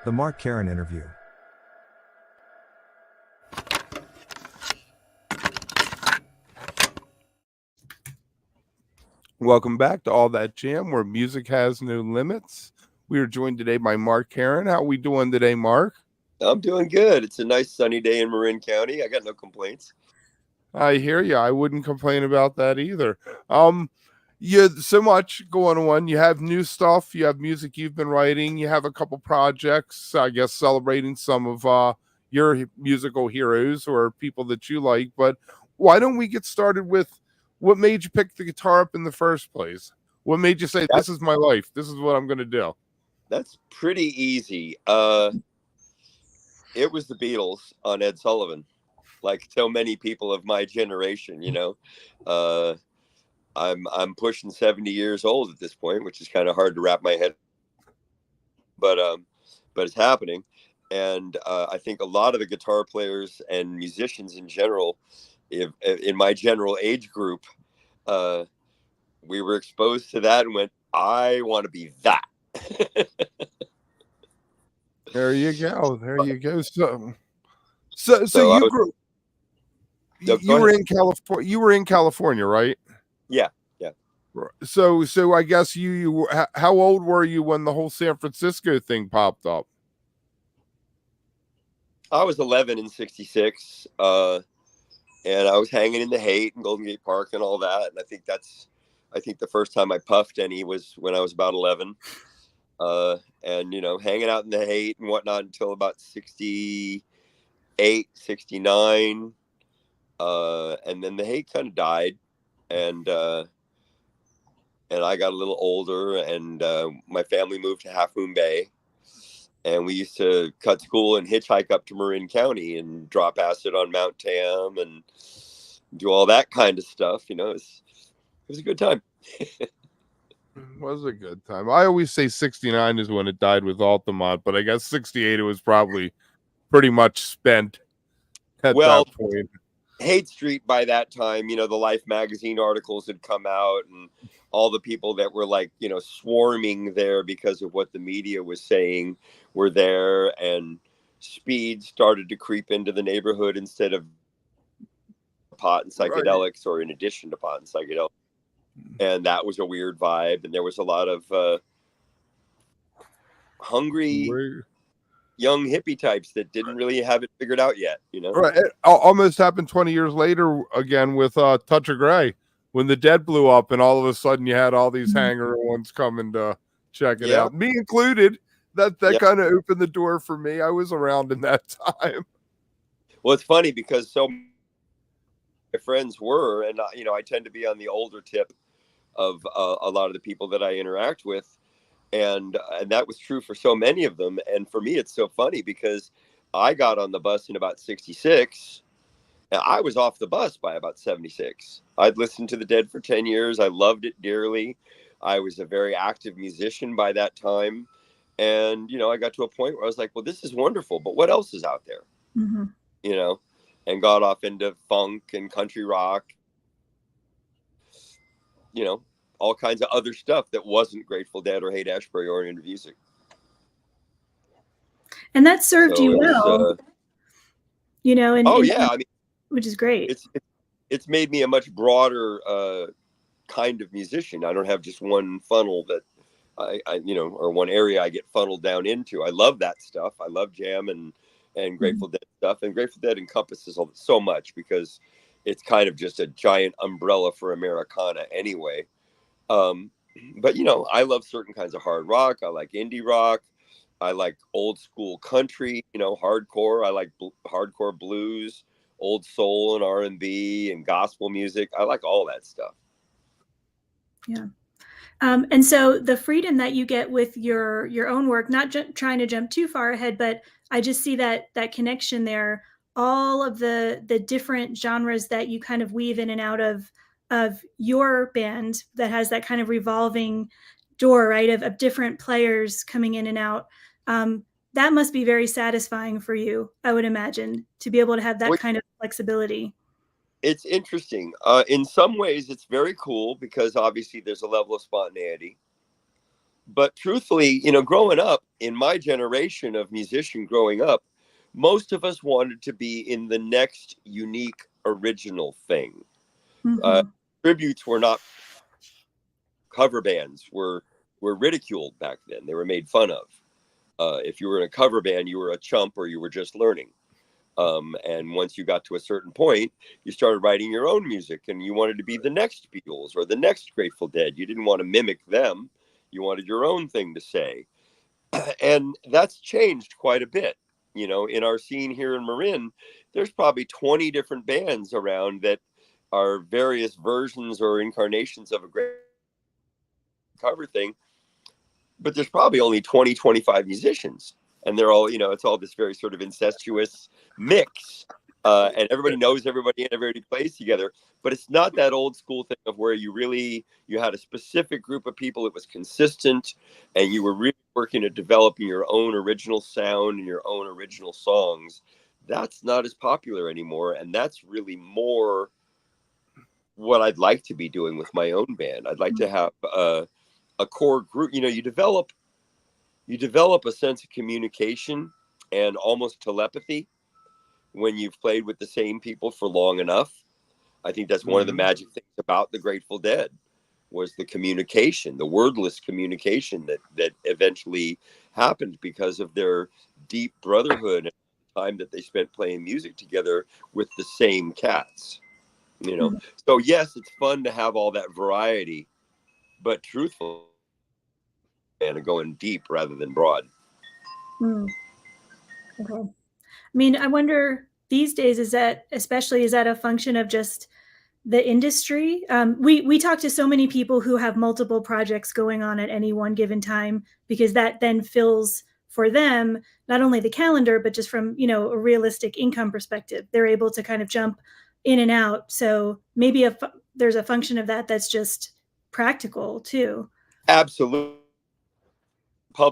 The Mark Karan interview. Welcome back to All That Jam, where music has no limits. We are joined today by Mark Karan. How are we doing today, Mark? I'm doing good. It's a nice sunny day in Marin County. I got no complaints. I hear you. I wouldn't complain about that either. You so much going on. You have new stuff. You have music you've been writing. You have a couple projects, I guess, celebrating some of your musical heroes or people that you like. But why don't we get started with what made you pick the guitar up in the first place? What made you say, this is my life? This is what I'm going to do? That's pretty easy. It was the Beatles on Ed Sullivan, like so many people of my generation, you know. I'm pushing 70 years old at this point, which is kind of hard to wrap my head, but it's happening. And I think a lot of the guitar players and musicians in general, in my general age group, we were exposed to that and went, I want to be that. There you go. There you go. So you grew. You were in California. You were in California, right? Yeah. So I guess you how old were you when the whole San Francisco thing popped up? I was 11 in '66, and I was hanging in the Haight and Golden Gate Park and all that. And I think the first time I puffed any was when I was about 11. And, you know, hanging out in the Haight and whatnot until about 68, 69. And then the Haight kind of died. And I got a little older, and my family moved to Half Moon Bay. And we used to cut school and hitchhike up to Marin County and drop acid on Mount Tam and do all that kind of stuff. You know, it was a good time. It was a good time. I always say 69 is when it died with Altamont, but I guess 68 it was probably pretty much spent at that point. Haight Street by that time, you know, the Life magazine articles had come out, and all the people that were like, you know, swarming there because of what the media was saying were there, and speed started to creep into the neighborhood instead of pot and psychedelics, or in addition to pot and psychedelics. And that was a weird vibe. And there was a lot of hungry young hippie types that didn't really have it figured out yet, you know? Right. It almost happened 20 years later again with Touch of Grey, when the Dead blew up, and all of a sudden you had all these hanger ones coming to check it out, me included. That kind of opened the door for me. I was around in that time. Well, it's funny because so my friends were, and you know, I tend to be on the older tip of a lot of the people that I interact with. And that was true for so many of them. And for me, it's so funny because I got on the bus in about 66. And I was off the bus by about 76. I'd listened to the Dead for 10 years. I loved it dearly. I was a very active musician by that time. And, you know, I got to a point where I was like, well, this is wonderful, but what else is out there? Mm-hmm. You know, and got off into funk and country rock, you know, all kinds of other stuff that wasn't Grateful Dead or Haight-Ashbury oriented music. And that served you well, you know. And I mean, which is great. It's made me a much broader kind of musician. I don't have just one funnel that I you know, or one area I get funneled down into. I love that stuff. I love jam and Grateful Dead stuff, and Grateful Dead encompasses so much because it's kind of just a giant umbrella for Americana anyway. But you know, I love certain kinds of hard rock. I like indie rock. I like old school country, you know, hardcore. I like hardcore blues, old soul and R&B and gospel music. I like all that stuff. Yeah. And so the freedom that you get with your own work, not trying to jump too far ahead, but I just see that connection there, all of the different genres that you kind of weave in and out of your band that has that kind of revolving door, right, of different players coming in and out. That must be very satisfying for you, I would imagine, to be able to have that kind of flexibility. It's interesting. In some ways, it's very cool because obviously there's a level of spontaneity. But truthfully, growing up in my generation of musician growing up, most of us wanted to be in the next unique original thing. Mm-hmm. Tributes were not, cover bands were ridiculed back then. They were made fun of. If you were in a cover band, you were a chump or you were just learning. And once you got to a certain point, you started writing your own music and you wanted to be the next Beatles or the next Grateful Dead. You didn't want to mimic them. You wanted your own thing to say. And that's changed quite a bit. In our scene here in Marin, there's probably 20 different bands around that are various versions or incarnations of a great cover thing, but there's probably only 20, 25 musicians. And they're all, it's all this very sort of incestuous mix. And everybody knows everybody and everybody plays together. But it's not that old school thing of where you had a specific group of people that was consistent and you were really working at developing your own original sound and your own original songs. That's not as popular anymore. And that's really more what I'd like to be doing with my own band. I'd like to have a core group. You develop a sense of communication and almost telepathy when you've played with the same people for long enough. I think that's one of the magic things about the Grateful Dead was the communication, the wordless communication that eventually happened because of their deep brotherhood and the time that they spent playing music together with the same cats. So yes, it's fun to have all that variety, but truthfully, and going deep rather than broad. Okay. I mean, I wonder these days, is that a function of just the industry? We talk to so many people who have multiple projects going on at any one given time, because that then fills for them not only the calendar, but just from, a realistic income perspective. They're able to kind of jump in and out. So maybe there's a function of that that's just practical too. Absolutely.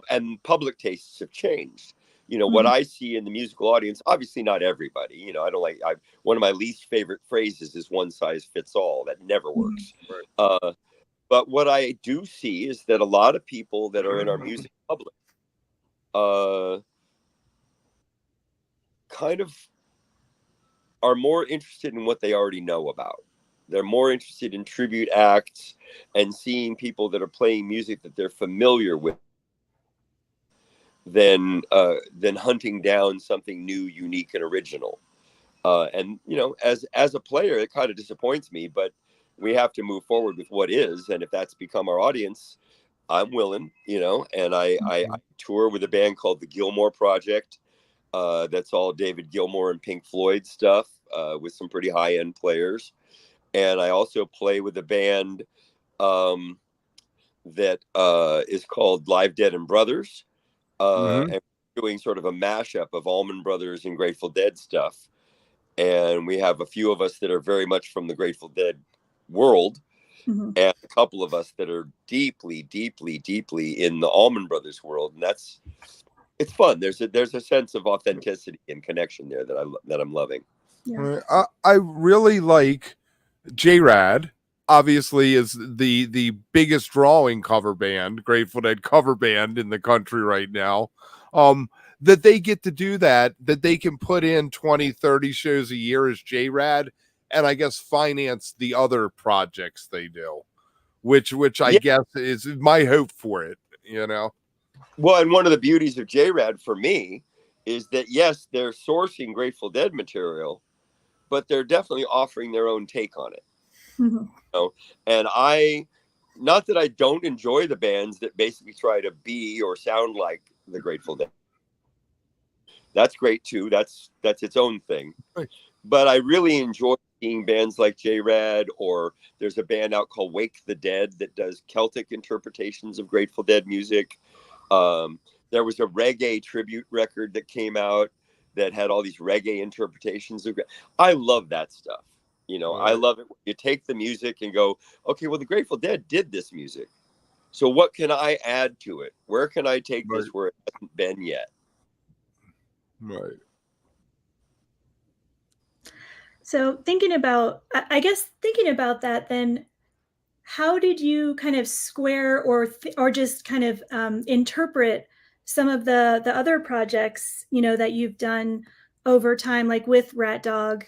And public tastes have changed. What I see in the musical audience, obviously not everybody. I don't like. One of my least favorite phrases is "one size fits all." That never works. But what I do see is that a lot of people that are in our music public, kind of are more interested in what they already know about. They're more interested in tribute acts and seeing people that are playing music that they're familiar with than hunting down something new, unique, and original. And as a player, it kind of disappoints me, but we have to move forward with what is, and if that's become our audience, I'm willing. And I tour with a band called the Gilmore Project. That's all David Gilmour and Pink Floyd stuff, with some pretty high end players. And I also play with a band that is called Live Dead and Brothers. And doing sort of a mashup of Allman Brothers and Grateful Dead stuff. And we have a few of us that are very much from the Grateful Dead world, and a couple of us that are deeply, deeply, deeply in the Allman Brothers world. And it's fun. There's a sense of authenticity and connection there that I'm loving. Yeah. I really like J-Rad. Obviously, is the biggest drawing cover band, Grateful Dead cover band in the country right now. That they get to do that they can put in 20, 30 shows a year as J-Rad, and I guess finance the other projects they do, which I guess is my hope for it, Well, and one of the beauties of J-Rad for me is that, yes, they're sourcing Grateful Dead material, but they're definitely offering their own take on it. And not that I don't enjoy the bands that basically try to be or sound like the Grateful Dead. That's great too. That's its own thing. Right. But I really enjoy seeing bands like J-Rad, or there's a band out called Wake the Dead that does Celtic interpretations of Grateful Dead music. There was a reggae tribute record that came out that had all these reggae interpretations of. I love that stuff. I love it. You take the music and go, okay, well, the Grateful Dead did this music. So what can I add to it? Where can I take this where it hasn't been yet? Right. So thinking about that, then how did you kind of square or just kind of interpret some of the other projects, you know, that you've done over time, like with Ratdog?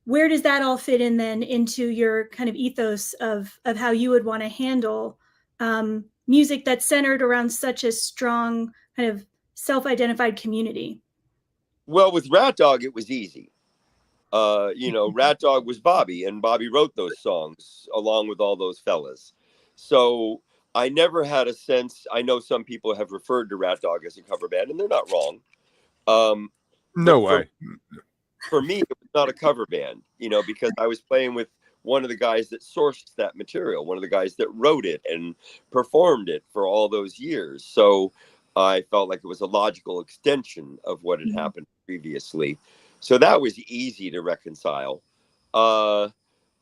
Where does that all fit in then into your kind of ethos of how you would want to handle music that's centered around such a strong kind of self-identified community? Well, with Rat Dog, it was easy. You know, Rat Dog was Bobby, and Bobby wrote those songs along with all those fellas. So I never had a sense. I know some people have referred to Rat Dog as a cover band, and they're not wrong. No But way. for me, it was not a cover band, you know, because I was playing with one of the guys that sourced that material, one of the guys that wrote it and performed it for all those years. So I felt like it was a logical extension of what had Mhm. happened previously. So that was easy to reconcile. Uh,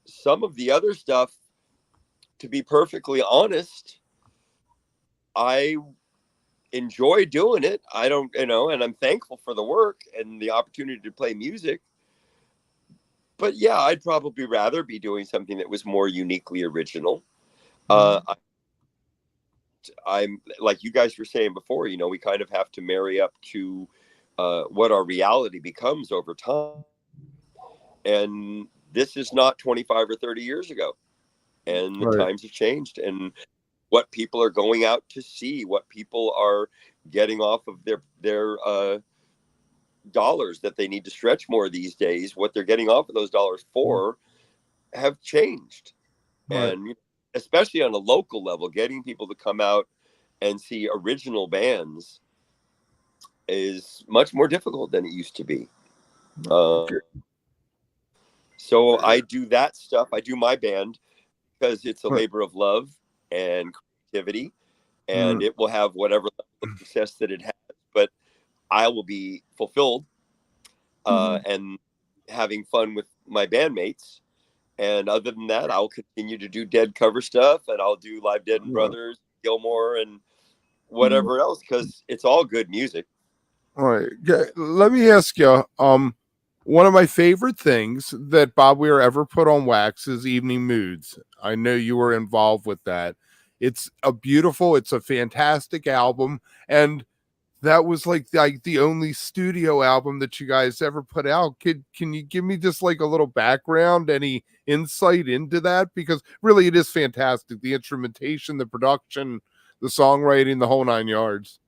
some of the other stuff, to be perfectly honest, I enjoy doing it. I don't, you know, and I'm thankful for the work and the opportunity to play music. But yeah, I'd probably rather be doing something that was more uniquely original. Uh, I, I'm like you guys were saying before, you know, we kind of have to marry up to what our reality becomes over time. And this is not 25 or 30 years ago. And the Right. times have changed. And what people are going out to see, what people are getting off of their dollars that they need to stretch more these days, what they're getting off of those dollars for have changed. Right. And especially on a local level, getting people to come out and see original bands is much more difficult than it used to be. Uh, Okay. so I do that stuff. I do my band because it's a Right. labor of love and creativity, and Mm. it will have whatever level of success that it has. But I will be fulfilled Mhm. and having fun with my bandmates. And other than that, I'll continue to do Dead cover stuff, and I'll do Live Dead and Right. Brothers, Gilmore, and Mhm. whatever else because it's all good music. Right. Let me ask you. One of my favorite things that Bob Weir ever put on wax is Evening Moods. I know you were involved with that. It's a fantastic album, and that was like the only studio album that you guys ever put out. Can you give me just like a little background, any insight into that? Because really, it is fantastic. The instrumentation, the production, the songwriting, the whole nine yards.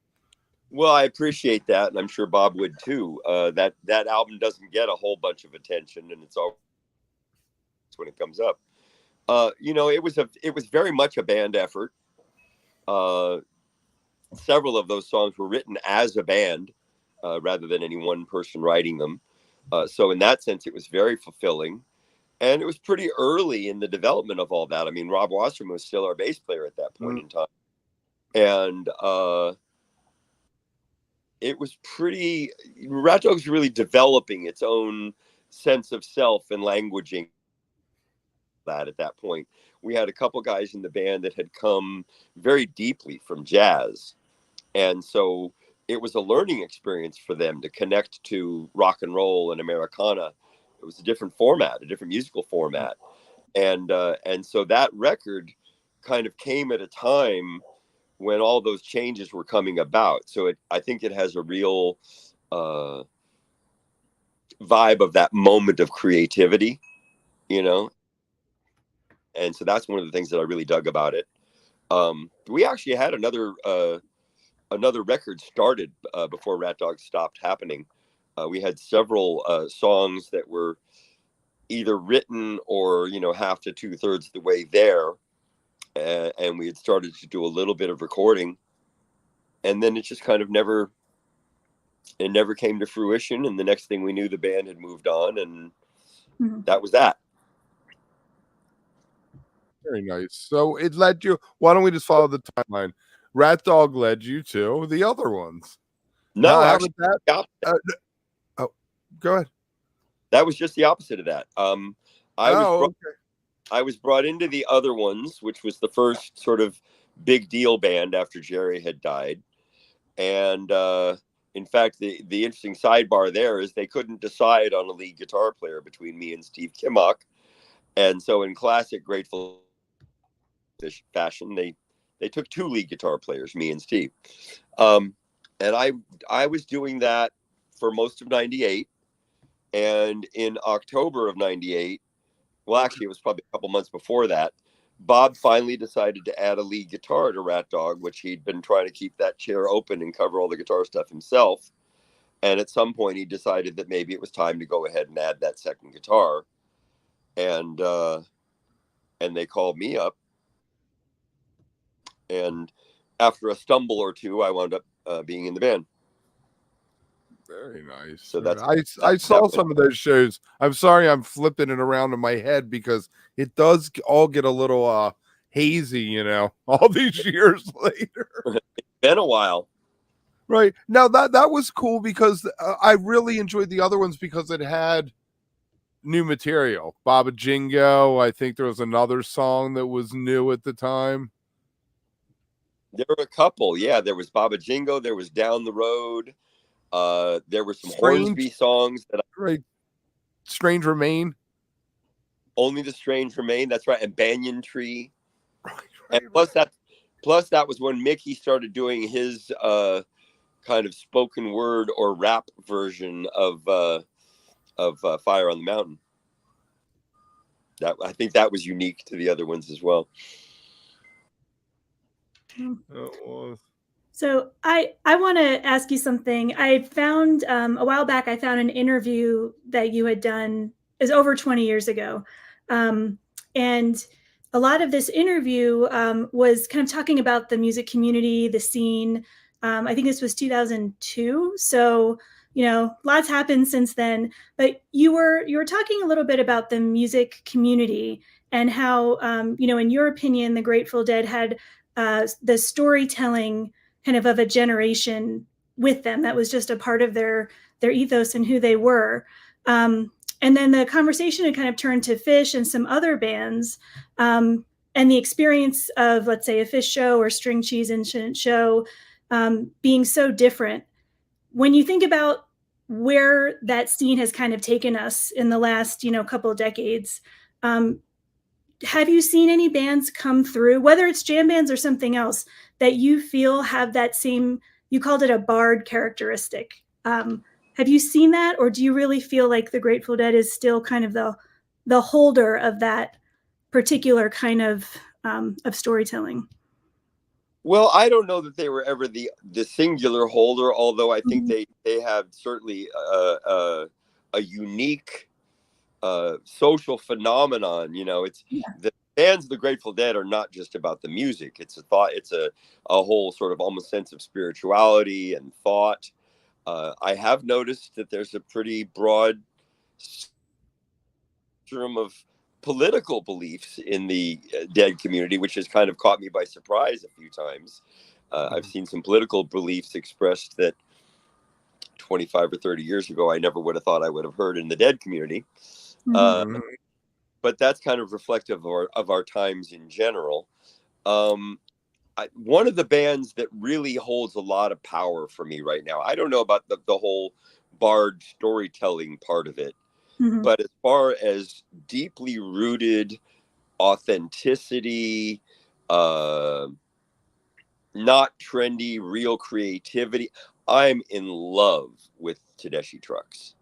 Well, I appreciate that, and I'm sure Bob would too. That album doesn't get a whole bunch of attention, and it's always when it comes up. You know, it was very much a band effort. Uh, Several of those songs were written as a band rather than any one person writing them. So in that sense, it was very fulfilling. And it was pretty early in the development of all that. I mean, Rob Wasserman was still our bass player at that point Mm, in time. And it was pretty, Rat Dog's really developing its own sense of self and languaging that at that point. We had a couple guys in the band that had come very deeply from jazz. And so it was a learning experience for them to connect to rock and roll and Americana. It was a different format, a different musical format. And so that record kind of came at a time when all those changes were coming about. So I think it has a real uh, vibe of that moment of creativity, you know. And so that's one of the things that I really dug about it. We actually had another record started before Rat Dog stopped happening. We had several songs that were either written or half to two-thirds of the way there, and we had started to do a little bit of recording, and then it just kind of never came to fruition. And the next thing we knew, the band had moved on, and Mhm. that was that. very nice. So it led you. Why don't we just follow the timeline? Rat Dog led you to the other ones. No, How actually, did that? Uh, oh, go ahead. that was just the opposite of that. I was Oh, brought okay. I was brought into the other ones, which was the first sort of big deal band after Jerry had died. And in fact, the interesting sidebar there is they couldn't decide on a lead guitar player between me and Steve Kimmock. And so in classic Grateful fashion, they took 2 lead guitar players, me and Steve. And I was doing that for most of 98. And in October of 98, well, actually, it was probably a couple months before that, Bob finally decided to add a lead guitar to Ratdog, which he'd been trying to keep that chair open and cover all the guitar stuff himself. And at some point, he decided that maybe it was time to go ahead and add that second guitar. And they called me up. And after a stumble or two, I wound up being in the band. Very nice. So I saw some of those shows. I'm sorry, I'm flipping it around in my head because it does all get a little hazy, you know, all these years later. It's been a while. Right. Now that was cool because I really enjoyed the other ones because it had new material. Baba Jingo. I think there was another song that was new at the time. There were a couple. Yeah, there was Baba Jingo. There was Down the Road. There were some Hornsby songs that right. Strange Remain. Only the Strange Remain. That's right. And Banyan Tree. Right, and plus that was when Mickey started doing his kind of spoken word or rap version of Fire on the Mountain. I think that was unique to the other ones as well. It was. So I want to ask you something. I found a while back, I found an interview that you had done is over 20 years ago. And a lot of this interview was kind of talking about the music community, the scene. I think this was 2002. So, you know, lots happened since then, but you were talking a little bit about the music community and how, you know, in your opinion, the Grateful Dead had the storytelling kind of a generation with them. That was just a part of their ethos and who they were. And then the conversation had kind of turned to Phish and some other bands, and the experience of, let's say, a Phish show or String Cheese Incident show being so different. When you think about where that scene has kind of taken us in the last, you know, couple of decades, have you seen any bands come through, whether it's jam bands or something else, that you feel have that same, you called it a bard characteristic? Have you seen that, or do you really feel like the Grateful Dead is still kind of the holder of that particular kind of storytelling? Well, I don't know that they were ever the singular holder, although I think they have certainly a unique social phenomenon. You know, it's the bands of the Grateful Dead are not just about the music. It's a thought. It's a whole sort of almost sense of spirituality and thought. I have noticed that there's a pretty broad spectrum of political beliefs in the Dead community, which has kind of caught me by surprise a few times. I've seen some political beliefs expressed that 25 or 30 years ago I never would have thought I would have heard in the Dead community. But that's kind of reflective of our times in general. One of the bands that really holds a lot of power for me right now, I don't know about the whole bard storytelling part of it, but as far as deeply rooted authenticity, not trendy, real creativity, I'm in love with Tedeschi Trucks.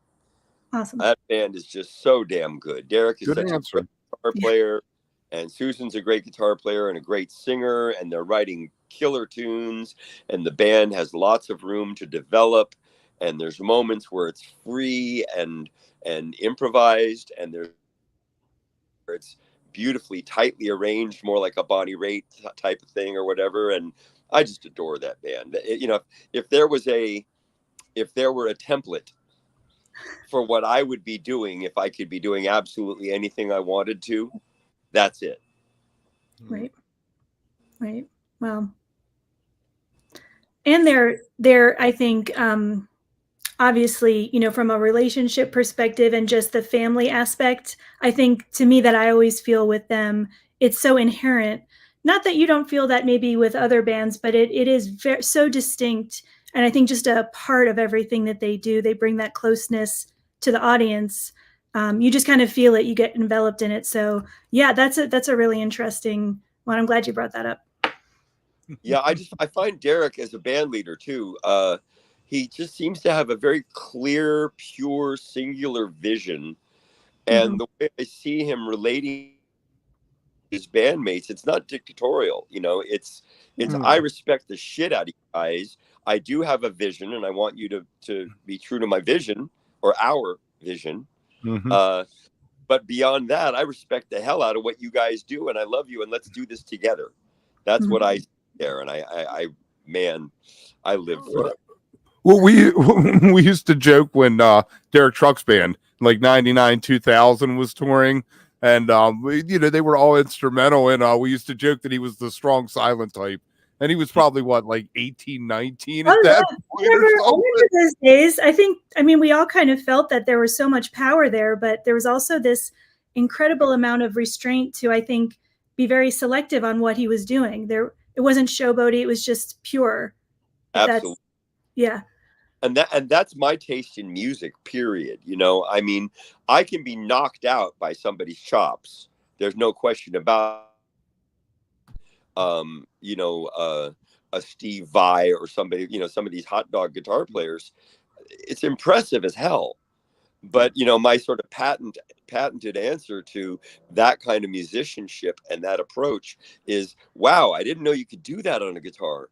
Awesome. That band is just so damn good. Derek is such a great guitar player, and Susan's a great guitar player and a great singer, and they're writing killer tunes, and the band has lots of room to develop, and there's moments where it's free and improvised, and it's beautifully tightly arranged, more like a Bonnie Raitt type of thing or whatever. And I just adore that band. You know, if there were a template for what I would be doing if I could be doing absolutely anything I wanted to, that's it. Right. Well, and they're I think obviously, you know, from a relationship perspective and just the family aspect, I think to me that I always feel with them, it's so inherent. Not that you don't feel that maybe with other bands, but it is so distinct. And I think just a part of everything that they do, they bring that closeness to the audience. You just kind of feel it, you get enveloped in it. So yeah, that's a really interesting Well, I'm glad you brought that up. Yeah, I find Derek as a band leader too. He just seems to have a very clear, pure, singular vision, and the way I see him relating to his bandmates, it's not dictatorial. It's I respect the shit out of you guys. I do have a vision, and I want you to be true to my vision or our vision. But beyond that, I respect the hell out of what you guys do, and I love you, and let's do this together. That's what I see there, and I man, I live for that. Well, we used to joke when Derek Truck's band, like 99, 2000 was touring, and they were all instrumental, and we used to joke that he was the strong silent type, and he was probably like 18, 19 at that point or something. I remember those days. I mean, we all kind of felt that there was so much power there, but there was also this incredible amount of restraint to, I think, be very selective on what he was doing. It wasn't showboaty; it was just pure. Absolutely. Yeah. And that's my taste in music, period. I mean, I can be knocked out by somebody's chops. There's no question about, a Steve Vai or somebody, some of these hot dog guitar players. It's impressive as hell. But, my sort of patented answer to that kind of musicianship and that approach is, wow, I didn't know you could do that on a guitar.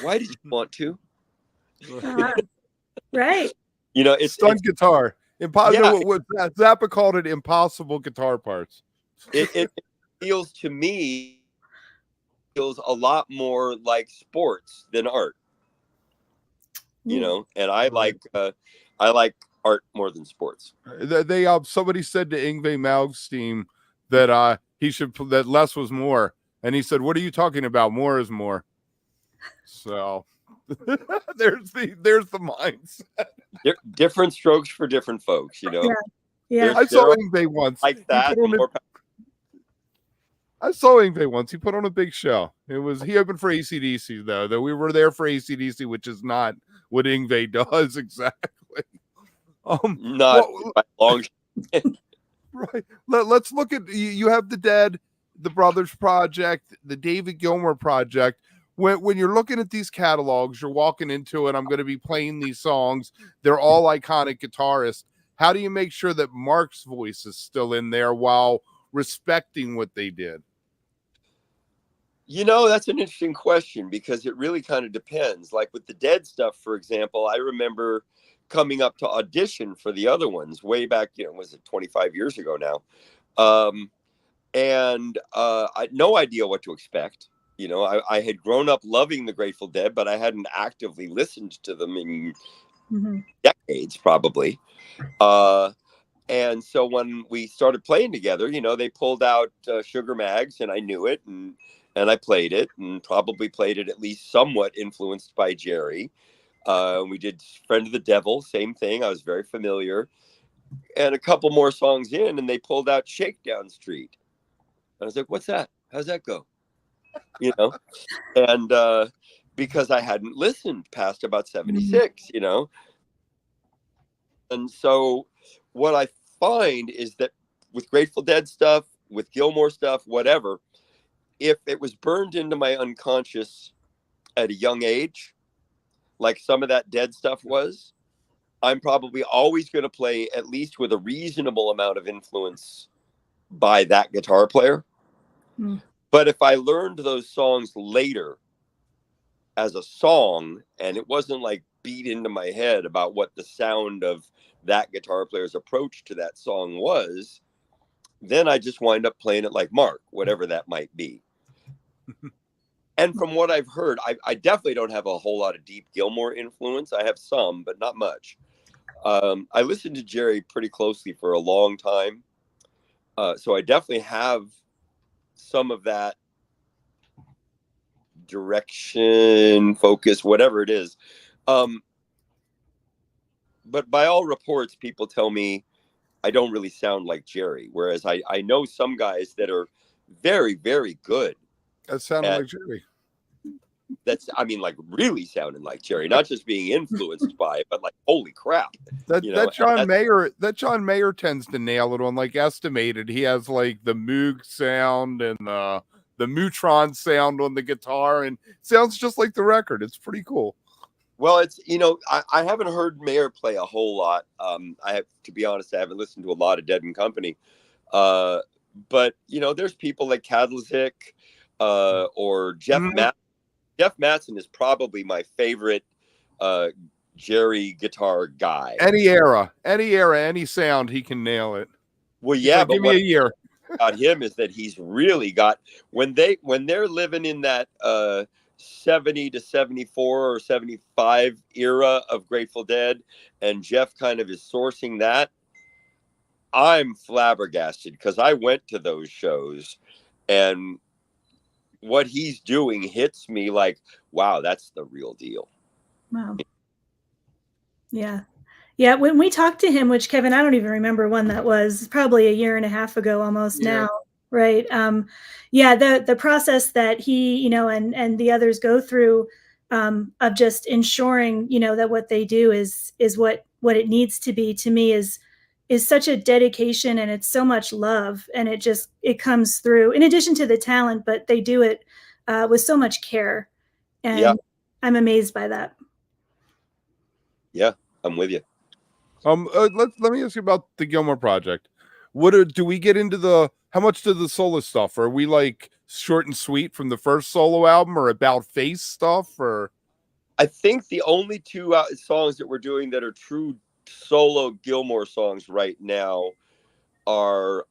Why did you want to? Right. It's stunt guitar. What Zappa called it, impossible guitar parts. It feels to me a lot more like sports than art. And I like art more than sports. They somebody said to Yngwie Malmsteen that that less was more, and he said, "What are you talking about? More is more." So there's the mindset. Different strokes for different folks, Yeah. I saw Yngwie once. Like that. I saw Yngwie once. He put on a big show. He opened for AC/DC though we were there for AC/DC, which is not what Yngwie does exactly. Not long. Right. Let's look at you have the Dead, the Brothers Project, the David Gilmour Project. When you're looking at these catalogs, you're walking into it. I'm going to be playing these songs. They're all iconic guitarists. How do you make sure that Mark's voice is still in there while respecting what they did? That's an interesting question because it really kind of depends. Like with the Dead stuff, for example, I remember coming up to audition for the other ones way back, was it 25 years ago now? And I had no idea what to expect. I had grown up loving the Grateful Dead, but I hadn't actively listened to them in decades, probably. And so when we started playing together, they pulled out Sugar Mags, and I knew it, and I played it, and probably played it at least somewhat influenced by Jerry. We did Friend of the Devil, same thing. I was very familiar. And a couple more songs in, and they pulled out Shakedown Street. I was like, what's that? How's that go? And because I hadn't listened past about 76, And so what I find is that with Grateful Dead stuff, with Gilmour stuff, whatever, if it was burned into my unconscious at a young age, like some of that Dead stuff was, I'm probably always going to play at least with a reasonable amount of influence by that guitar player. But if I learned those songs later as a song, and it wasn't like beat into my head about what the sound of that guitar player's approach to that song was, then I just wind up playing it like Mark, whatever that might be. And from what I've heard, I definitely don't have a whole lot of deep Gilmour influence. I have some, but not much. I listened to Jerry pretty closely for a long time. So I definitely have some of that direction, focus, whatever it is. But by all reports, people tell me I don't really sound like Jerry. Whereas I know some guys that are very, very good. That sounded like Jerry. Like really sounding like Jerry, not just being influenced by it, but like, holy crap. That John Mayer tends to nail it on like Estimated. He has like the Moog sound and the Mutron sound on the guitar, and it sounds just like the record. It's pretty cool. Well, it's, I haven't heard Weir play a whole lot. I have to be honest, I haven't listened to a lot of Dead and Company. But there's people like Kadlazik, or Jeff Matt. Jeff Mattson is probably my favorite Jerry guitar guy. Any era, any sound, he can nail it. Well, yeah, like, but give me a year. About him is that he's really got, when they're living in that 70 to 74 or 75 era of Grateful Dead, and Jeff kind of is sourcing that, I'm flabbergasted, because I went to those shows, and what he's doing hits me like, wow, that's the real deal. Wow. Yeah. Yeah. When we talked to him, which, Kevin, I don't even remember when that was, probably a year and a half ago almost now. Right. Yeah. The process that he, and the others go through, of just ensuring, that what they do is what it needs to be, to me is such a dedication, and it's so much love, and it comes through in addition to the talent, but they do it with so much care. And I'm amazed by that. Yeah, I'm with you. Let me ask you about the Gilmore Project. Do we get into how much to the solo stuff? Are we like short and sweet from the first solo album, or about face stuff? Or I think the only two songs that we're doing that are true solo Gilmore songs right now are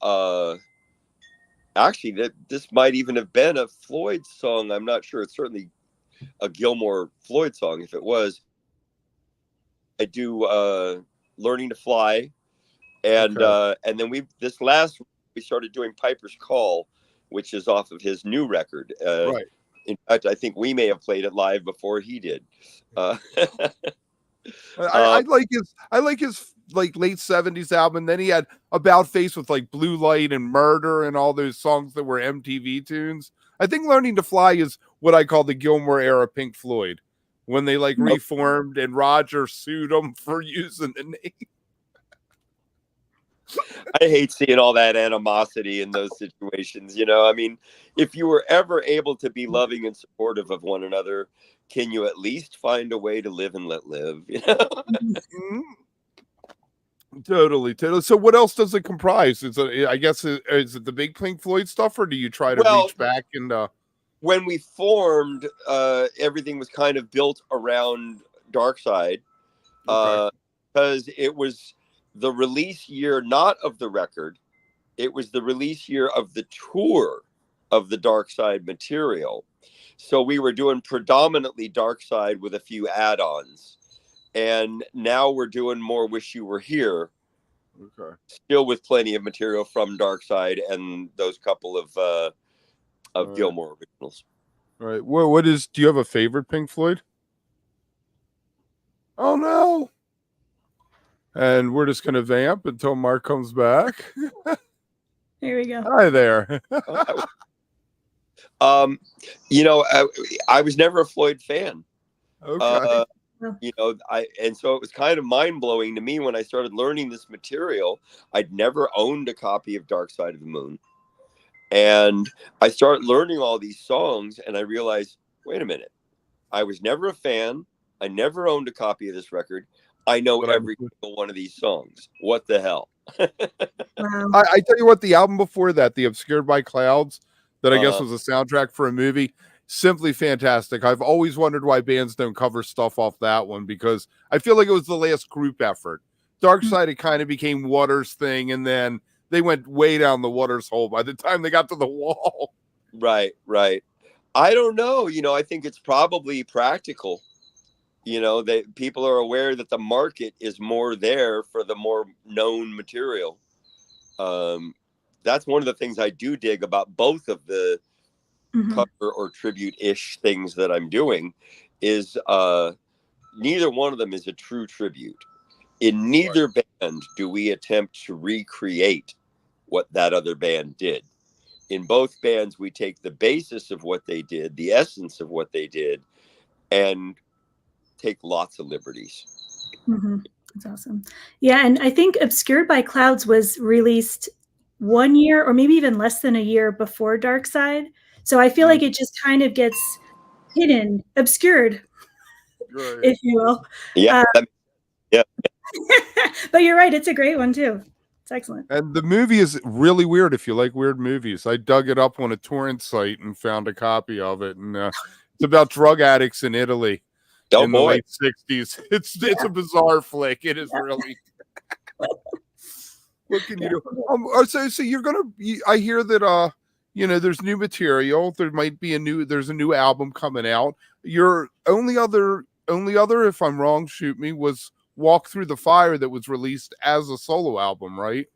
actually, that this might even have been a Floyd song. I'm not sure. It's certainly a Gilmore Floyd song. If it was, I do Learning to Fly, and then we started doing Piper's Call, which is off of his new record. Right. In fact, I think we may have played it live before he did. I like his like late 70s album. And then he had About Face with like Blue Light and Murder and all those songs that were MTV tunes. I think Learning to Fly is what I call the Gilmore era Pink Floyd, when they like reformed and Roger sued them for using the name. I hate seeing all that animosity in those situations. I mean, if you were ever able to be loving and supportive of one another, can you at least find a way to live and let live? Totally. So what else does it comprise? Is it the big Pink Floyd stuff, or do you try to reach back and when we formed, everything was kind of built around Dark Side, because it was the release year, not of the record. It was the release year of the tour of the Dark Side material. So we were doing predominantly Dark Side with a few add-ons. And now we're doing more Wish You Were Here. Okay. Still with plenty of material from Dark Side and those couple of Gilmore originals. All right. Do you have a favorite Pink Floyd? Oh no. And we're just gonna vamp until Mark comes back. Here we go. Hi there. I was never a Floyd fan. Okay. And so it was kind of mind-blowing to me when I started learning this material. I'd never owned a copy of Dark Side of the Moon. And I started learning all these songs, and I realized, wait a minute. I was never a fan. I never owned a copy of this record. I know every single one of these songs. What the hell? Wow. I tell you what, the album before that, The Obscured by Clouds, that I guess was a soundtrack for a movie, simply fantastic. I've always wondered why bands don't cover stuff off that one, because I feel like it was the last group effort. Dark Side, it kind of became Waters' thing, and then they went way down the Waters hole by the time they got to The Wall. Right. I don't know. I think it's probably practical. That people are aware that the market is more there for the more known material. That's one of the things I do dig about both of the cover or tribute-ish things that I'm doing is neither one of them is a true tribute. In neither band do we attempt to recreate what that other band did. In both bands, we take the basis of what they did, the essence of what they did, and take lots of liberties. That's awesome. Yeah, and I think Obscured by Clouds was released 1 year or maybe even less than a year before Dark Side. So I feel like it just kind of gets hidden, obscured, Right. if you will. Yeah. Yeah. But you're right. It's a great one too. It's excellent. And the movie is really weird if you like weird movies. I dug it up on a torrent site and found a copy of it. And it's about drug addicts in Italy Oh in the boy. late 60s. It's a bizarre flick. It is really. What can you do? So you're gonna. I hear that there's new material. There's a new album coming out. Your only other, if I'm wrong, shoot me, was Walk Through the Fire that was released as a solo album, right?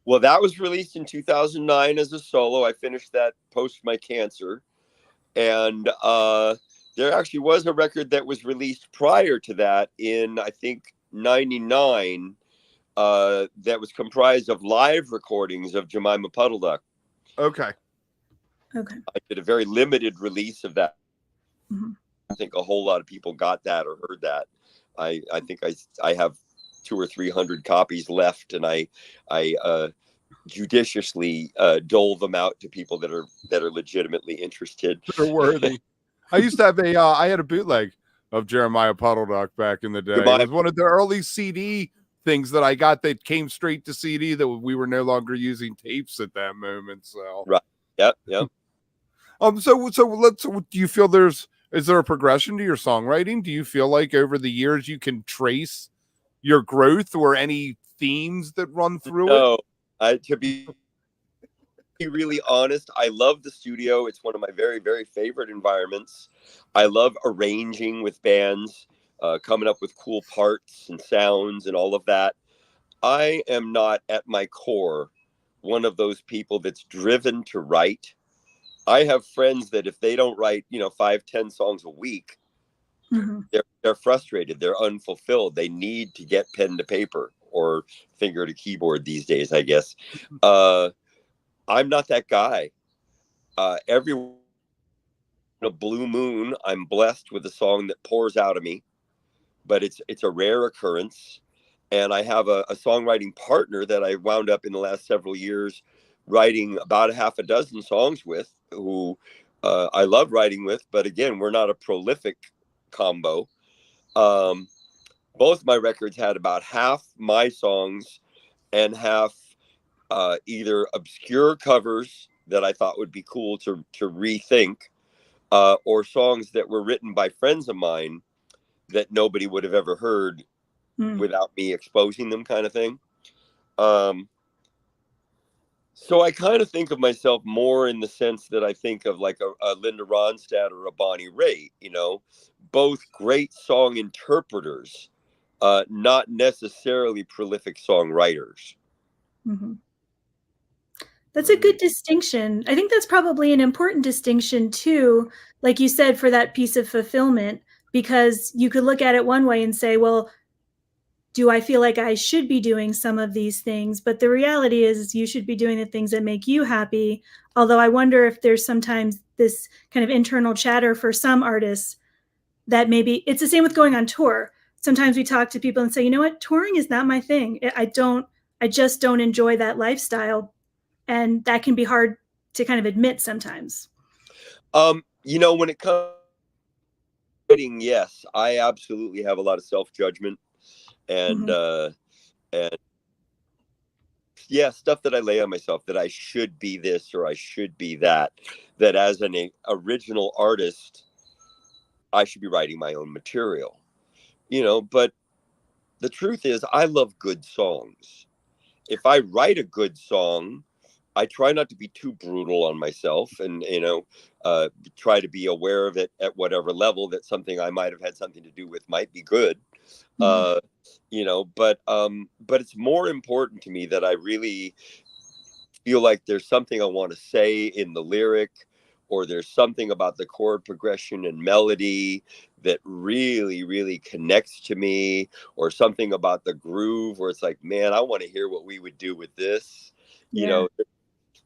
Well, that was released in 2009 as a solo. I finished that post my cancer, and there actually was a record that was released prior to that in, I think, '99. That was comprised of live recordings of Jemima Puddle Duck. Okay. I did a very limited release of that. Mm-hmm. I think a whole lot of people got that or heard that. I think I have 200 or 300 copies left, and I judiciously dole them out to people that are legitimately interested. They're worthy. I used to have I had a bootleg of Jeremiah Puddle Duck back in the day. It was one of the early CD things that I got that came straight to CD, that we were no longer using tapes at that moment. So right. Yep. So do you feel is there a progression to your songwriting? Do you feel like over the years you can trace your growth or any themes that run through it? To be really honest, I love the studio. It's one of my very, very favorite environments. I love arranging with bands, coming up with cool parts and sounds and all of that. I am not at my core one of those people that's driven to write. I have friends that if they don't write, 5-10 songs a week, mm-hmm. they're frustrated. They're unfulfilled. They need to get pen to paper or finger to keyboard these days, I guess. I'm not that guy. Every blue moon, I'm blessed with a song that pours out of me, but it's a rare occurrence. And I have a songwriting partner that I wound up in the last several years writing about a half a dozen songs with, who I love writing with. But again, we're not a prolific combo. Both my records had about half my songs and half either obscure covers that I thought would be cool to rethink, or songs that were written by friends of mine that nobody would have ever heard without me exposing them, kind of thing. So I kind of think of myself more in the sense that I think of like a Linda Ronstadt or a Bonnie Raitt, both great song interpreters, not necessarily prolific songwriters. Mm-hmm. That's a good distinction. I think that's probably an important distinction too, like you said, for that piece of fulfillment, because you could look at it one way and say, well, do I feel like I should be doing some of these things? But the reality is you should be doing the things that make you happy. Although I wonder if there's sometimes this kind of internal chatter for some artists that maybe it's the same with going on tour. Sometimes we talk to people and say, you know what, touring is not my thing. I just don't enjoy that lifestyle. And that can be hard to kind of admit sometimes. When it comes to writing, yes, I absolutely have a lot of self-judgment and stuff that I lay on myself, that I should be this or I should be that as an original artist, I should be writing my own material, but the truth is I love good songs. If I write a good song, I try not to be too brutal on myself, and try to be aware of it at whatever level that something I might have had something to do with might be good. But it's more important to me that I really feel like there's something I want to say in the lyric, or there's something about the chord progression and melody that really, really connects to me, or something about the groove where it's like, man, I want to hear what we would do with this.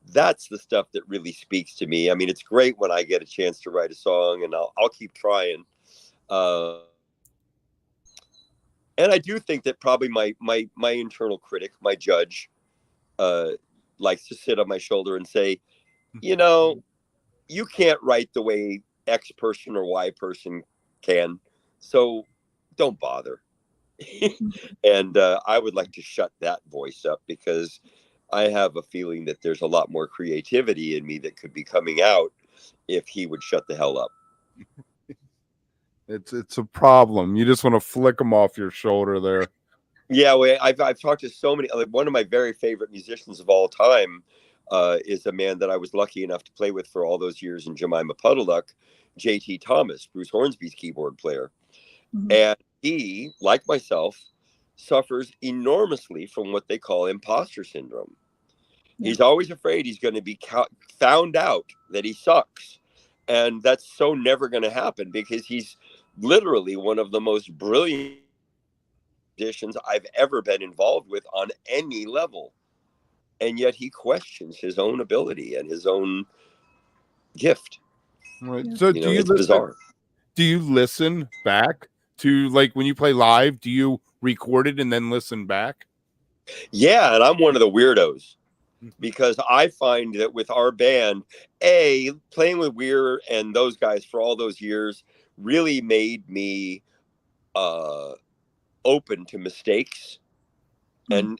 That's the stuff that really speaks to me. I mean, it's great when I get a chance to write a song, and I'll keep trying. And I do think that probably my internal critic, my judge, likes to sit on my shoulder and say, you can't write the way X person or Y person can, so don't bother. And I would like to shut that voice up, because I have a feeling that there's a lot more creativity in me that could be coming out if he would shut the hell up. It's a problem. You just want to flick them off your shoulder there. Yeah, well, I've talked to so many. Like, one of my very favorite musicians of all time is a man that I was lucky enough to play with for all those years in Jemima Puddle Duck, J.T. Thomas, Bruce Hornsby's keyboard player. Mhm. And he, like myself, suffers enormously from what they call imposter syndrome. Yeah. He's always afraid he's going to be found out that he sucks. And that's so never going to happen, because he's literally one of the most brilliant musicians I've ever been involved with on any level. And yet he questions his own ability and his own gift. Right. Yeah. So You know, it's bizarre. Do you listen back to, like, when you play live, do you record it and then listen back? Yeah, and I'm one of the weirdos, because I find that with our band, playing with Weir and those guys for all those years really made me open to mistakes, and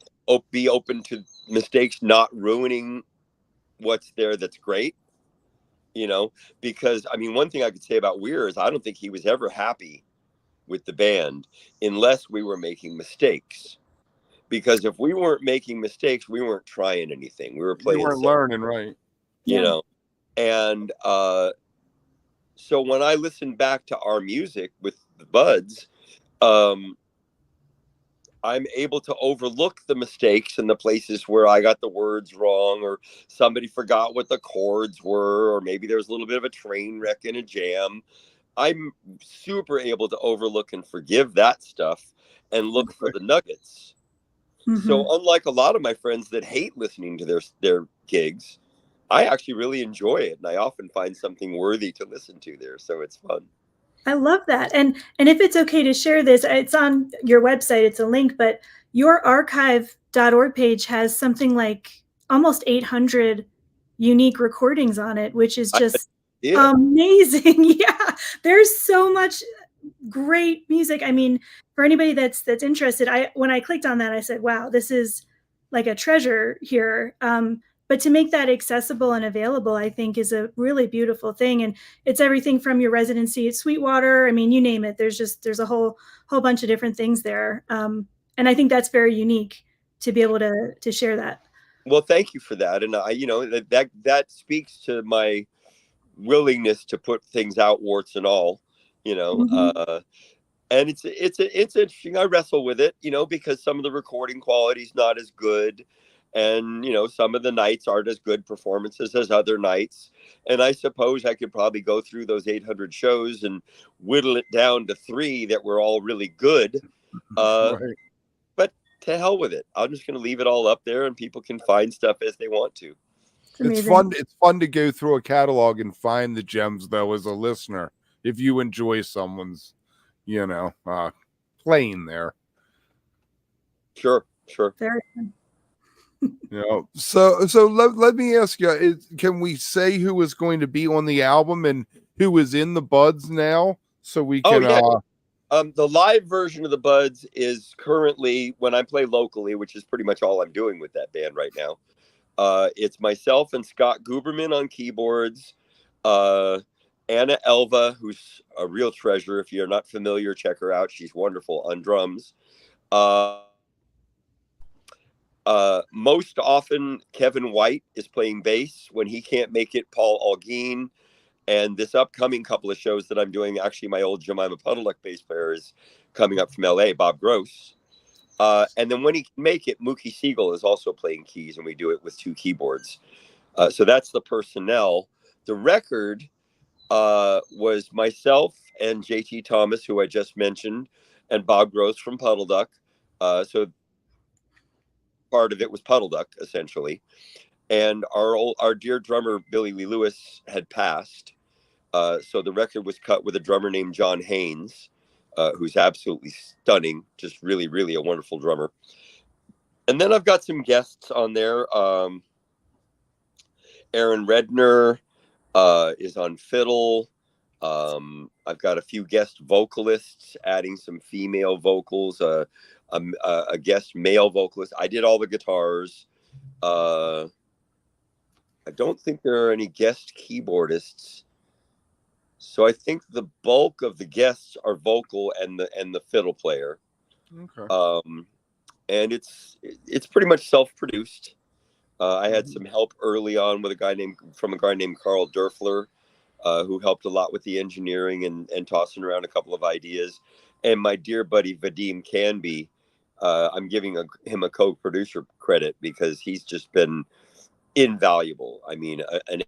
be open to mistakes not ruining what's there that's great, you know, because I mean, one thing I could say about Weir is I don't think he was ever happy with the band unless we were making mistakes. Because if we weren't making mistakes, we weren't trying anything. We were playing. You weren't learning, right? You know, and so when I listen back to our music with the Buds, I'm able to overlook the mistakes and the places where I got the words wrong, or somebody forgot what the chords were, or maybe there was a little bit of a train wreck in a jam. I'm super able to overlook and forgive that stuff and look for the nuggets. Mm-hmm. So unlike a lot of my friends that hate listening to their gigs, I actually really enjoy it, and I often find something worthy to listen to there. So it's fun. I love that. And if it's okay to share this, it's on your website, it's a link, but your archive.org page has something like almost 800 unique recordings on it, which is just amazing. Yeah. There's so much great music. I mean, for anybody that's interested, when I clicked on that, I said, wow, this is like a treasure here. But to make that accessible and available, I think, is a really beautiful thing. And it's everything from your residency at Sweetwater. I mean, you name it. There's a whole bunch of different things there. And I think that's very unique to be able to share that. Well, thank you for that. And that speaks to my willingness to put things out, warts and all, Mm-hmm. And it's interesting. I wrestle with it, because some of the recording quality is not as good, and some of the nights aren't as good performances as other nights. And I suppose I could probably go through those 800 shows and whittle it down to 3 that were all really good. Right. But to hell with it. I'm just going to leave it all up there, and people can find stuff as they want to. It's fun. It's fun to go through a catalog and find the gems, though, as a listener, if you enjoy someone's, playing there. Sure. Very fun. So let me ask you, can we say who is going to be on the album and who is in the Buds now, so we can the live version of the Buds is currently, when I play locally, which is pretty much all I'm doing with that band right now, it's myself and Scott Guberman on keyboards, Anna Elva, who's a real treasure. If you're not familiar, check her out. She's wonderful on drums. Most often, Kevin White is playing bass. When he can't make it, Paul Algeen. And this upcoming couple of shows that I'm doing, actually, my old Jemima Puddle Duck bass player is coming up from LA, Bob Gross. And then when he can make it, Mookie Siegel is also playing keys, and we do it with 2 keyboards. So that's the personnel. The record was myself and J.T. Thomas, who I just mentioned, and Bob Gross from Puddle Duck. So part of it was Puddle Duck, essentially. And our dear drummer, Billy Lee Lewis, had passed. So the record was cut with a drummer named John Haynes, who's absolutely stunning, just really, really a wonderful drummer. And then I've got some guests on there. Aaron Redner, is on fiddle. I've got a few guest vocalists, adding some female vocals, a guest male vocalist. I did all the guitars. I don't think there are any guest keyboardists. So I think the bulk of the guests are vocal and the fiddle player. Okay. And it's pretty much self-produced. I had some help early on with a guy named Carl Durfler, who helped a lot with the engineering and tossing around a couple of ideas. And my dear buddy Vadim Canby, I'm giving him a co-producer credit because he's just been invaluable. I mean, an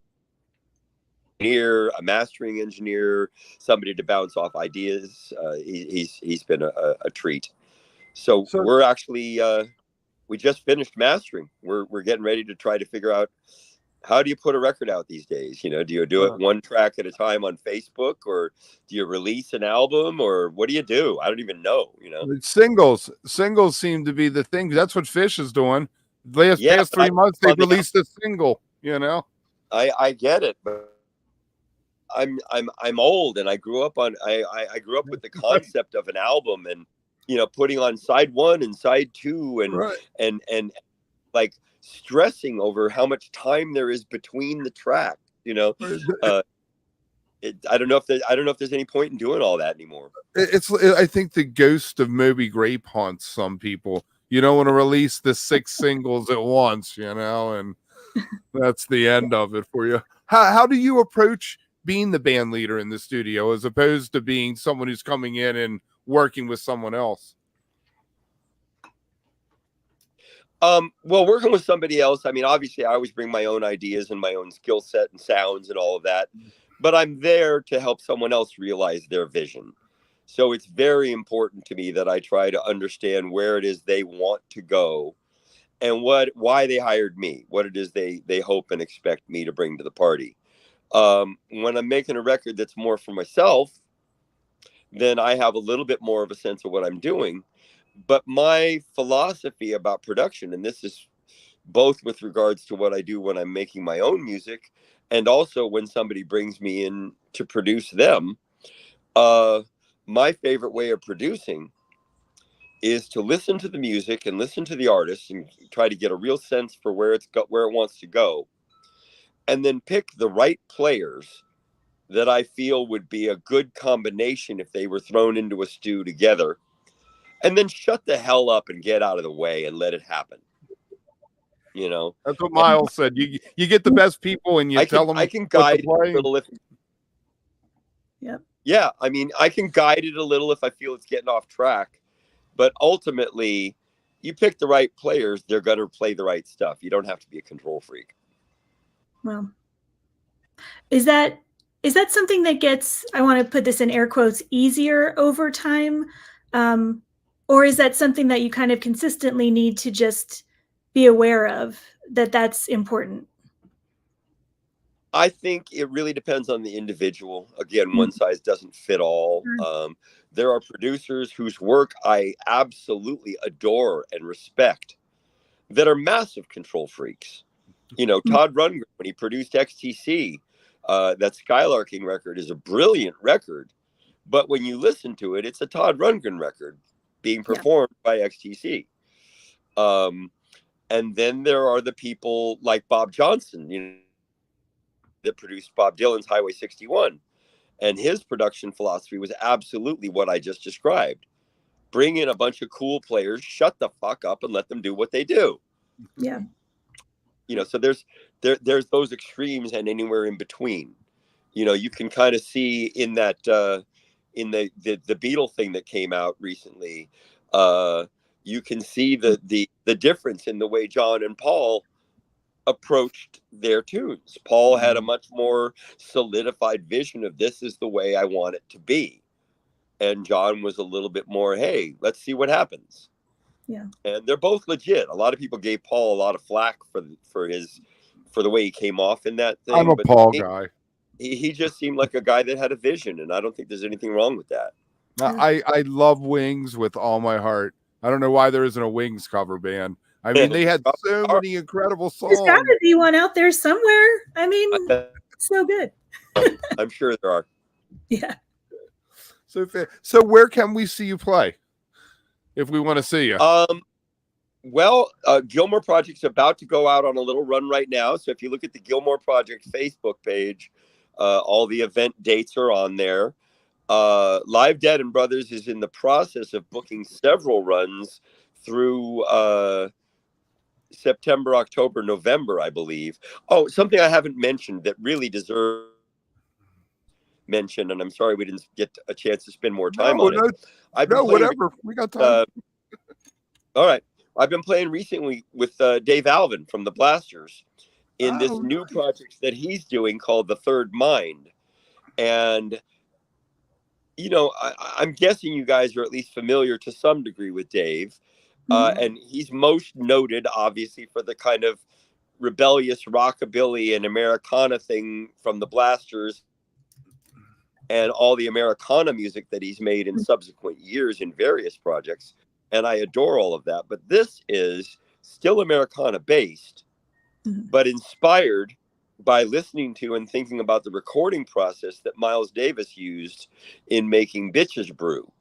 engineer, a mastering engineer, somebody to bounce off ideas. He's been a treat. So we're actually we just finished mastering. We're getting ready to try to figure out, how do you put a record out these days? You know, do you do it one track at a time on Facebook, or do you release an album, or what do you do? I don't even know, you know. Singles seem to be the thing. That's what Fish is doing. Past 3 months, they released a single, you know. I get it, but I'm old, and I grew up on I grew up with the concept of an album, and you know, putting on side 1 and side 2 and like stressing over how much time there is between the track, you know. I don't know if there's any point in doing all that anymore. I think the ghost of Moby Grape haunts some people. You don't want to release the 6 singles at once, you know, and that's the end of it for you. How do you approach being the band leader in the studio as opposed to being someone who's coming in and working with someone else? Well, working with somebody else, I mean, obviously I always bring my own ideas and my own skill set and sounds and all of that, but I'm there to help someone else realize their vision. So it's very important to me that I try to understand where it is they want to go and why they hired me, what it is they hope and expect me to bring to the party. When I'm making a record that's more for myself, then I have a little bit more of a sense of what I'm doing. But my philosophy about production, and this is both with regards to what I do when I'm making my own music, and also when somebody brings me in to produce them, my favorite way of producing is to listen to the music and listen to the artists and try to get a real sense for where it wants to go, and then pick the right players that I feel would be a good combination if they were thrown into a stew together. And then shut the hell up and get out of the way and let it happen. You know, that's what Miles said. You get the best people and you tell them. I can guide a little if. Yep. Yeah, I mean, I can guide it a little if I feel it's getting off track, but ultimately, you pick the right players, they're going to play the right stuff. You don't have to be a control freak. Well, is that something that gets, I want to put this in air quotes, easier over time? Or is that something that you kind of consistently need to just be aware of, that's important? I think it really depends on the individual. Again, one size doesn't fit all. There are producers whose work I absolutely adore and respect that are massive control freaks. You know, Todd Rundgren, when he produced XTC, that Skylarking record is a brilliant record. But when you listen to it, it's a Todd Rundgren record being performed by XTC. And then there are the people like Bob Johnson, you know, that produced Bob Dylan's Highway 61. And his production philosophy was absolutely what I just described. Bring in a bunch of cool players, shut the fuck up and let them do what they do. Yeah. You know, so there's those extremes and anywhere in between. You know, you can kind of see in that in the Beatle thing that came out recently, you can see the difference in the way John and Paul approached their tunes. Paul had a much more solidified vision of this is the way I want it to be. And John was a little bit more, hey, let's see what happens. Yeah. And they're both legit. A lot of people gave Paul a lot of flack for the way he came off in that thing. I'm a Paul guy. He just seemed like a guy that had a vision, and I don't think there's anything wrong with that. I love Wings with all my heart. I don't know why there isn't a Wings cover band. I mean, they had so many incredible songs. There's got to be one out there somewhere. I mean, so good. I'm sure there are. Yeah. So where can we see you play if we want to see you? Well, Gilmore Project's about to go out on a little run right now. So if you look at the Gilmore Project Facebook page, all the event dates are on there. Live Dead and Brothers is in the process of booking several runs through September, October, November, I believe. Oh, something I haven't mentioned that really deserves mention, and I'm sorry we didn't get a chance to spend more time on it. I've been playing, whatever. We got time. All right. I've been playing recently with Dave Alvin from the Blasters in this new project that he's doing called The Third Mind. And, you know, I'm guessing you guys are at least familiar to some degree with Dave. And he's most noted, obviously, for the kind of rebellious rockabilly and Americana thing from the Blasters and all the Americana music that he's made in subsequent years in various projects. And I adore all of that. But this is still Americana based, but inspired by listening to and thinking about the recording process that Miles Davis used in making Bitches Brew,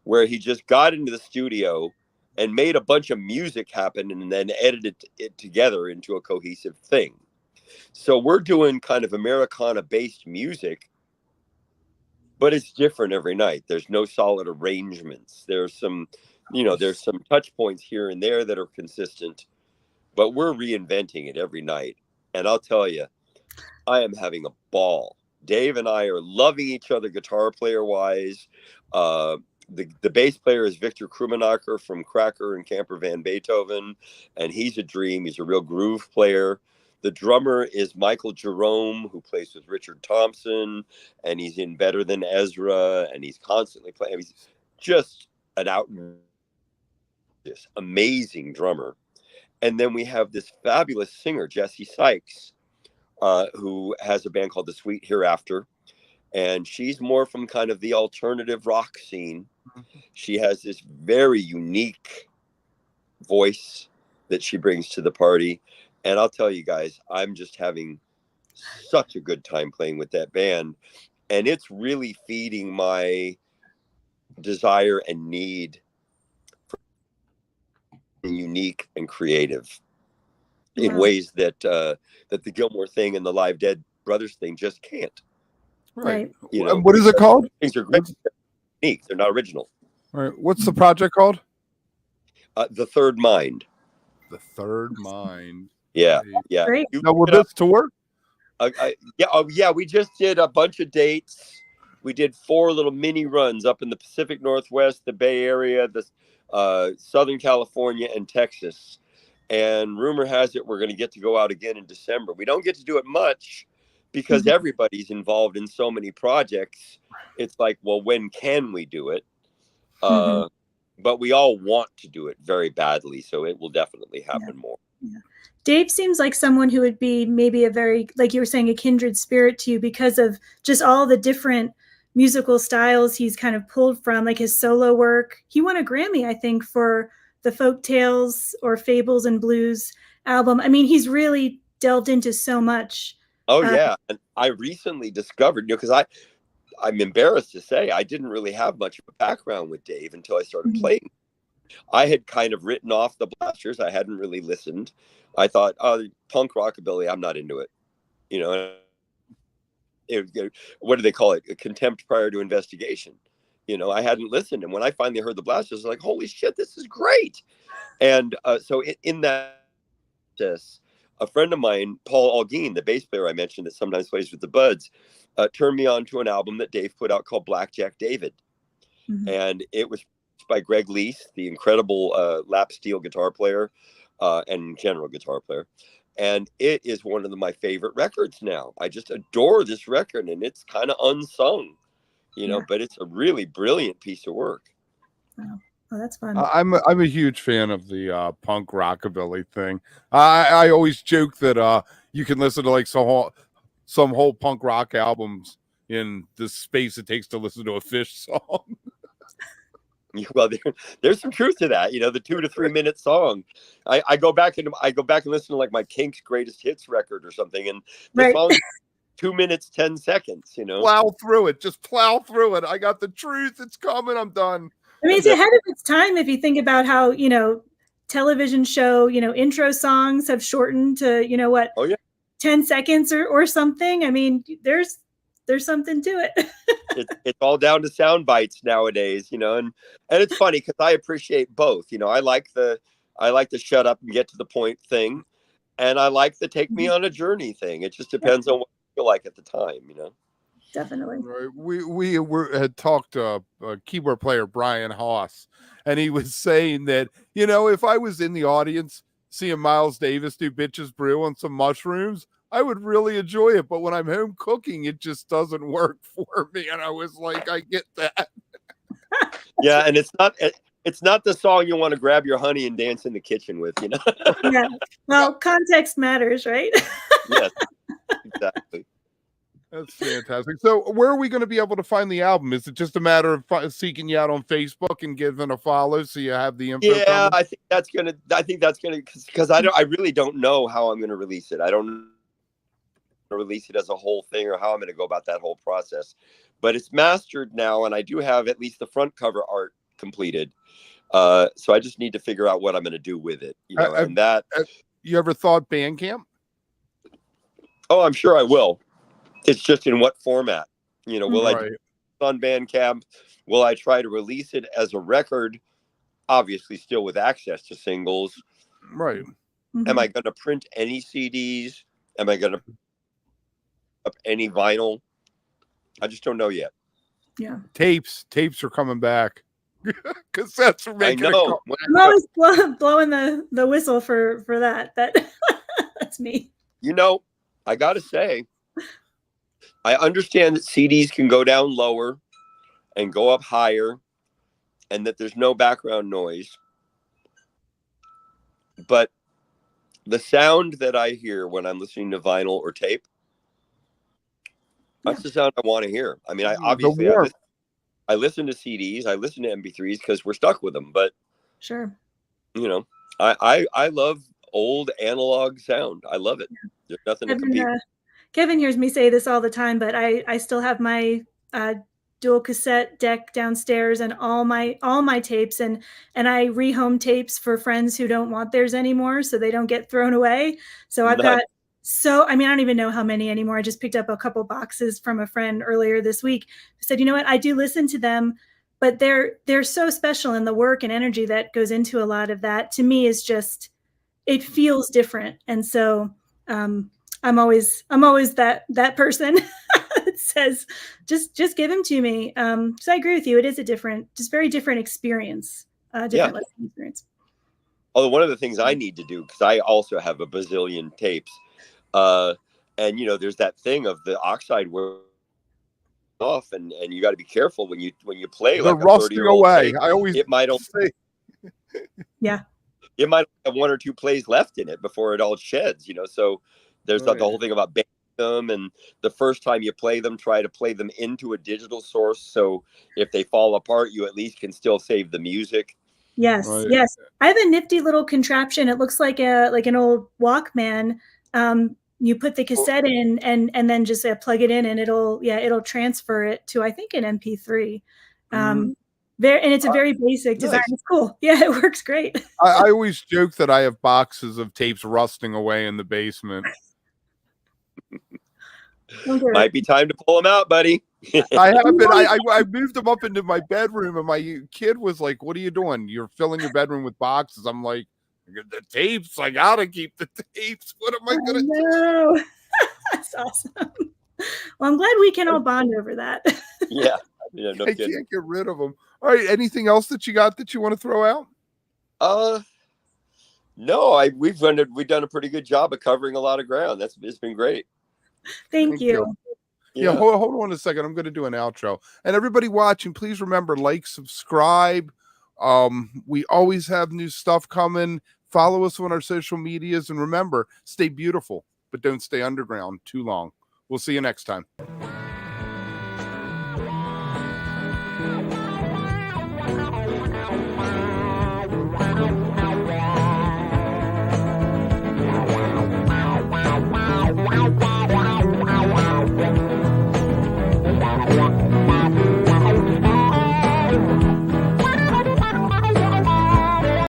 where he just got into the studio and made a bunch of music happen and then edited it together into a cohesive thing. So we're doing kind of Americana based music, but it's different every night. There's no solid arrangements. There's some touch points here and there that are consistent, but we're reinventing it every night. And I'll tell you, I am having a ball. Dave and I are loving each other guitar player wise. The bass player is Victor Krummenacher from Cracker and Camper Van Beethoven, and he's a dream. He's a real groove player. The drummer is Michael Jerome, who plays with Richard Thompson, and he's in Better Than Ezra, and he's constantly playing. He's just an amazing drummer. And then we have this fabulous singer, Jessie Sykes, who has a band called The Sweet Hereafter. And she's more from kind of the alternative rock scene. She has this very unique voice that she brings to the party. And I'll tell you guys, I'm just having such a good time playing with that band. And it's really feeding my desire and need for being unique and creative in ways that that the Gilmore thing and the Live Dead Brothers thing just can't. Right. You know, what is it called? Things are great. They're unique. They're not original. Right. What's the project called? The Third Mind. The Third Mind. Yeah. Yeah. Great. Now, will this tour? Yeah. We just did a bunch of dates. We did 4 little mini runs up in the Pacific Northwest, the Bay Area, the Southern California, and Texas. And rumor has it we're going to get to go out again in December. We don't get to do it much because everybody's involved in so many projects. It's like, well, when can we do it? But we all want to do it very badly, so it will definitely happen more. Yeah. Dave seems like someone who would be maybe a very, like you were saying, a kindred spirit to you because of just all the different musical styles he's kind of pulled from, like his solo work. He won a Grammy, I think, for the Folk Tales or Fables and Blues album. I mean, he's really delved into so much. Oh, yeah. And I recently discovered, because I'm embarrassed to say I didn't really have much of a background with Dave until I started playing. I had kind of written off the Blasters. I hadn't really listened. I thought, oh, punk rockabilly, I'm not into it. You know, what do they call it? A contempt prior to investigation. You know, I hadn't listened. And when I finally heard the Blasters, I was like, holy shit, this is great. And so in that process, a friend of mine, Paul Algeen, the bass player I mentioned that sometimes plays with the Buds, turned me on to an album that Dave put out called Blackjack David. And it was by Greg Lease, the incredible lap steel guitar player and general guitar player. And it is one of my favorite records now. I just adore this record, and it's kind of unsung, you know, but it's a really brilliant piece of work. Wow. Oh, that's fun. I'm a huge fan of the punk rockabilly thing. I always joke that you can listen to like some whole punk rock albums in the space it takes to listen to a Fish song. Well, there's some truth to that. You know, the 2 to 3 minute song. I go back and listen to like my Kinks greatest hits record or something, and the song 2 minutes, 10 seconds, you know? Plow through it. Just plow through it. I got the truth. It's coming. I'm done. I mean, it's ahead of its time if you think about how, television show, intro songs have shortened to, what, Oh, yeah. 10 seconds or something. I mean, there's something to it. It's all down to sound bites nowadays, and it's funny because I appreciate both. I like the shut up and get to the point thing, and I like the take me on a journey thing. It just depends on what you feel like at the time, Definitely. Right. We had talked to a keyboard player, Brian Haas, and he was saying that, if I was in the audience seeing Miles Davis do Bitches Brew on some mushrooms, I would really enjoy it. But when I'm home cooking, it just doesn't work for me. And I was like, I get that. Yeah, and it's not the song you want to grab your honey and dance in the kitchen with, Yeah. Well, context matters, right? Yes, exactly. That's fantastic. So where are we going to be able to find the album? Is it just a matter of seeking you out on Facebook and giving a follow so you have the info? Yeah, I think that's gonna because I really don't know how I'm gonna release it. I don't release it as a whole thing or how I'm gonna go about that whole process. But it's mastered now, and I do have at least the front cover art completed. So I just need to figure out what I'm gonna do with it. And that. You ever thought Bandcamp? Oh, I'm sure I will. It's just in what format? Will I do it on Bandcamp? Will I try to release it as a record? Obviously, still with access to singles. Right. Mm-hmm. Am I going to print any CDs? Am I going to up any vinyl? I just don't know yet. Yeah. Tapes are coming back. Because that's making I know. I'm always blowing the whistle for that. That's me. I got to say, I understand that CDs can go down lower and go up higher and that there's no background noise. But the sound that I hear when I'm listening to vinyl or tape, that's the sound I want to hear. I mean, I listen to CDs, I listen to MP3s because we're stuck with them. But, sure, I love old analog sound. I love it. Yeah. There's nothing to compete. Kevin hears me say this all the time, but I still have my dual cassette deck downstairs and all my tapes, and I rehome tapes for friends who don't want theirs anymore, so they don't get thrown away. So I've got I don't even know how many anymore. I just picked up a couple boxes from a friend earlier this week who said, you know what, I do listen to them, but they're so special, and the work and energy that goes into a lot of that to me is just, it feels different. And so I'm always that person that says, just give them to me. So I agree with you. It is a very different experience, listening experience. Although one of the things I need to do, because I also have a bazillion tapes, and there's that thing of the oxide wear off, and you got to be careful when you play the like a rusting 30-year-old away. tape. I always it might say. Yeah. It might have 1 or 2 plays left in it before it all sheds, so there's the whole thing about banning them, and the first time you play them, try to play them into a digital source, so if they fall apart, you at least can still save the music. Yes. I have a nifty little contraption. It looks like an old Walkman. You put the cassette in and then just plug it in, and it'll transfer it to, I think, an MP3. And it's a very basic design. Nice. It's cool. Yeah, it works great. I always joke that I have boxes of tapes rusting away in the basement. Might be time to pull them out, buddy. I have been. I moved them up into my bedroom, and my kid was like, "What are you doing? You're filling your bedroom with boxes." I'm like, "The tapes. I gotta keep the tapes. What am I gonna do?" That's awesome. Well, I'm glad we can all bond over that. Yeah, no I kidding. can't get rid of them. All right. Anything else that you got that you want to throw out? No. We've done a pretty good job of covering a lot of ground. It's been great. Thank you. Yeah, hold on a second. I'm going to do an outro. And everybody watching, please remember, like, subscribe. We always have new stuff coming. Follow us on our social medias. And remember, stay beautiful, but don't stay underground too long. We'll see you next time.